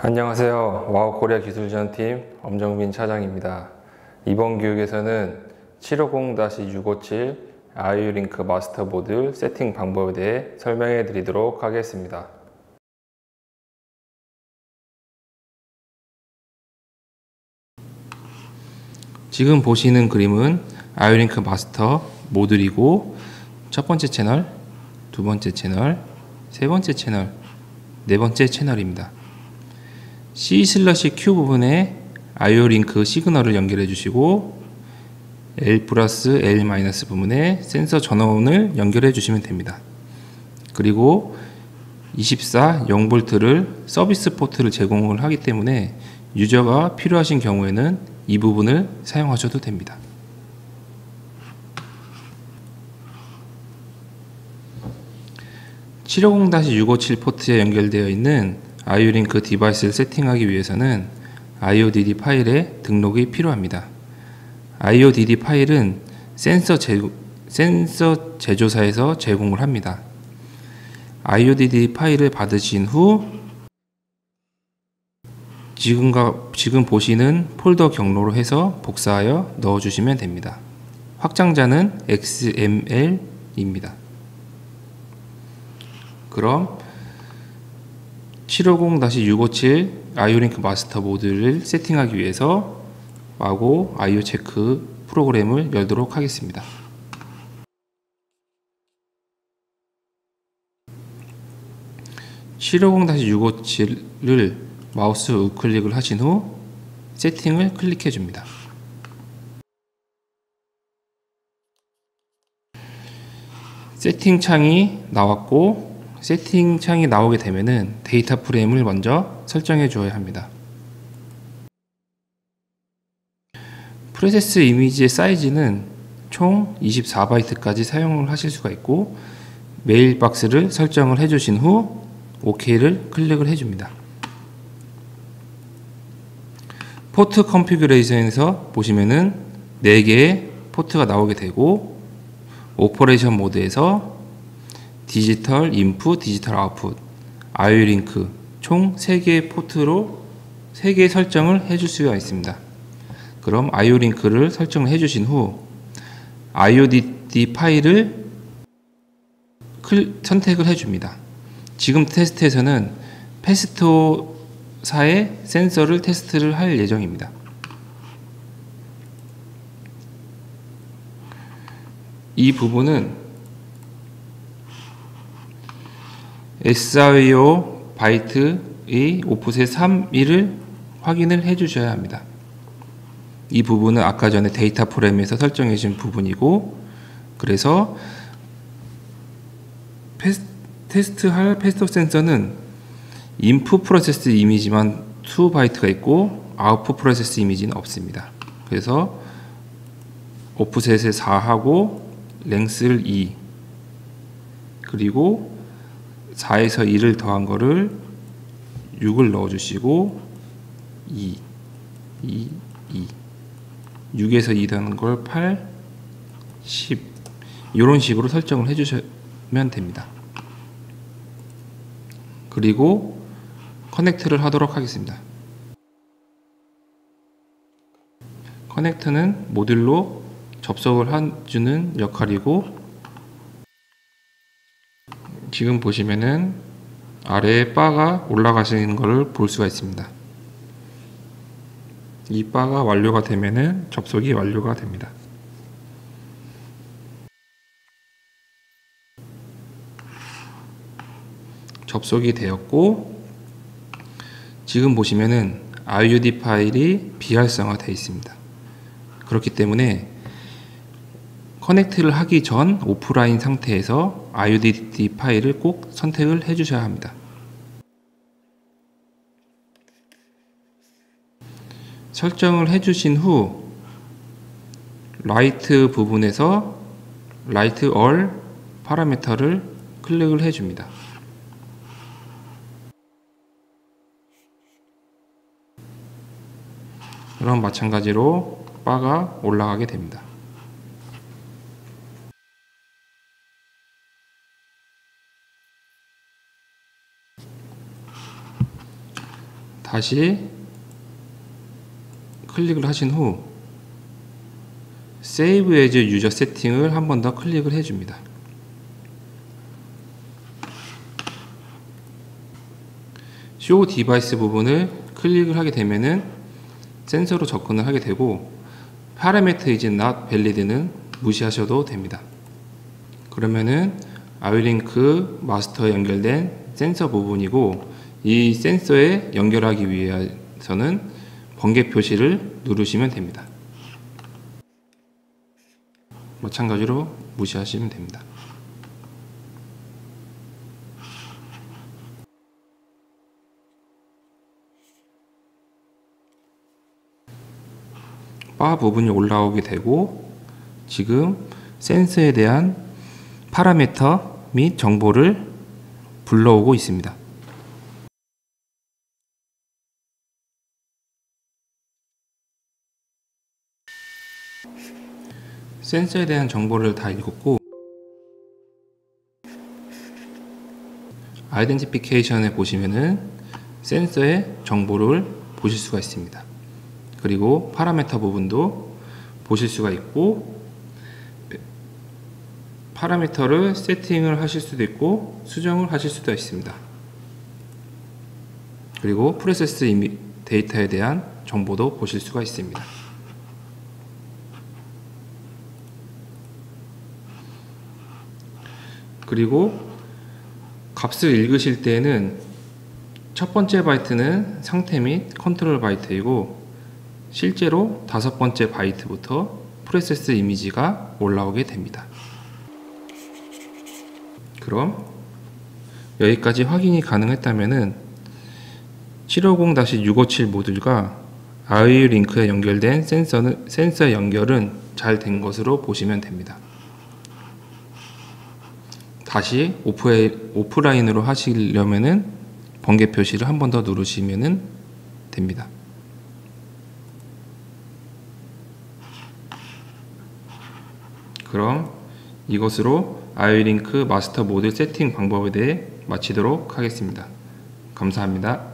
안녕하세요. 와우 코리아 기술지원팀 엄정민 차장입니다. 이번 교육에서는 750-657 아이유링크 마스터 모듈 세팅 방법에 대해 설명해 드리도록 하겠습니다. 지금 보시는 그림은 아이유링크 마스터 모듈이고, 첫 번째 채널, 두 번째 채널, 세 번째 채널, 네 번째 채널입니다. C/Q 부분에 아이유링크 시그널을 연결해 주시고, L 플러스 L 마이너스 부분에 센서 전원을 연결해 주시면 됩니다. 그리고 24 0V를 서비스 포트를 제공을 하기 때문에 유저가 필요하신 경우에는 이 부분을 사용하셔도 됩니다. (750-657) 포트에 연결되어 있는 아이유링크 디바이스를 세팅하기 위해서는 IODD 파일의 등록이 필요합니다. IODD 파일은 센서 제조사에서 제공을 합니다. IODD 파일을 받으신 후 지금 보시는 폴더 경로로 해서 복사하여 넣어주시면 됩니다. 확장자는 XML입니다. 그럼 750-657 아이유링크 마스터 모듈을 세팅하기 위해서 와고 아이유 체크 프로그램을 열도록 하겠습니다. (750-657을) 마우스 우클릭을 하신 후 세팅을 클릭해 줍니다. 세팅 창이 나왔고, 세팅 창이 나오게 되면은 데이터 프레임을 먼저 설정해 주어야 합니다. 프로세스 이미지의 사이즈는 총 24바이트까지 사용을 하실 수가 있고, 메일 박스를 설정을 해 주신 후 OK를 클릭을 해 줍니다. 포트 컨피그레이션에서 보시면은 4개의 포트가 나오게 되고, 오퍼레이션 모드에서 디지털 인풋, 디지털 아웃풋, 아이유링크 총 3개의 포트로 3개의 설정을 해줄 수가 있습니다. 그럼 아이유링크를 설정을 해주신 후 IODD 파일을 선택을 해줍니다. 지금 테스트에서는 페스토사의 센서를 테스트를 할 예정입니다. 이 부분은 SIO 바이트의 오프셋 3.1을 확인을 해 주셔야 합니다. 이 부분은 아까 전에 데이터 프레임에서 설정해 주신 부분이고, 그래서 테스트할 패스토 센서는 인풋 프로세스 이미지만 2바이트가 있고 아웃풋 프로세스 이미지는 없습니다. 그래서 오프셋을 4하고 랭스를 2, 그리고 4에서 2를 더한 거를 6을 넣어주시고 2, 6에서 2 더한 걸 8, 10 이런 식으로 설정을 해주시면 됩니다. 그리고 커넥트를 하도록 하겠습니다. 커넥트는 모듈로 접속을 해주는 역할이고, 지금 보시면은 아래에 바가 올라가시는 것을 볼 수가 있습니다. 이 바가 완료가 되면은 접속이 완료가 됩니다. 접속이 되었고, 지금 보시면은 IOD 파일이 비활성화 되어 있습니다. 그렇기 때문에 커넥트를 하기 전 오프라인 상태에서 IODD 파일을 꼭 선택을 해 주셔야 합니다. 설정을 해 주신 후 라이트 부분에서 라이트 all 파라미터를 클릭을 해 줍니다. 그럼 마찬가지로 바가 올라가게 됩니다. 다시 클릭을 하신 후 Save as User 세팅을 한 번 더 클릭을 해줍니다. Show Device 부분을 클릭을 하게 되면은 센서로 접근을 하게 되고 Parameter is not valid는 무시하셔도 됩니다. 그러면은 아이오링크 마스터에 연결된 센서 부분이고, 이 센서에 연결하기 위해서는 번개 표시를 누르시면 됩니다. 마찬가지로 무시하시면 됩니다. 바 부분이 올라오게 되고, 지금 센서에 대한 파라미터 및 정보를 불러오고 있습니다. 센서에 대한 정보를 다 읽었고, 아이덴티피케이션에 보시면은 센서의 정보를 보실 수가 있습니다. 그리고 파라미터 부분도 보실 수가 있고, 파라미터를 세팅을 하실 수도 있고 수정을 하실 수도 있습니다. 그리고 프로세스 데이터에 대한 정보도 보실 수가 있습니다. 그리고 값을 읽으실 때는 첫 번째 바이트는 상태 및 컨트롤 바이트이고, 실제로 다섯 번째 바이트부터 프로세스 이미지가 올라오게 됩니다. 그럼 여기까지 확인이 가능했다면은 750-657 모듈과 아이오링크에 연결된 센서 연결은 잘 된 것으로 보시면 됩니다. 다시 오프라인으로 하시려면은 번개 표시를 한 번 더 누르시면 됩니다. 그럼 이것으로 아이오링크 마스터 모듈 세팅 방법에 대해 마치도록 하겠습니다. 감사합니다.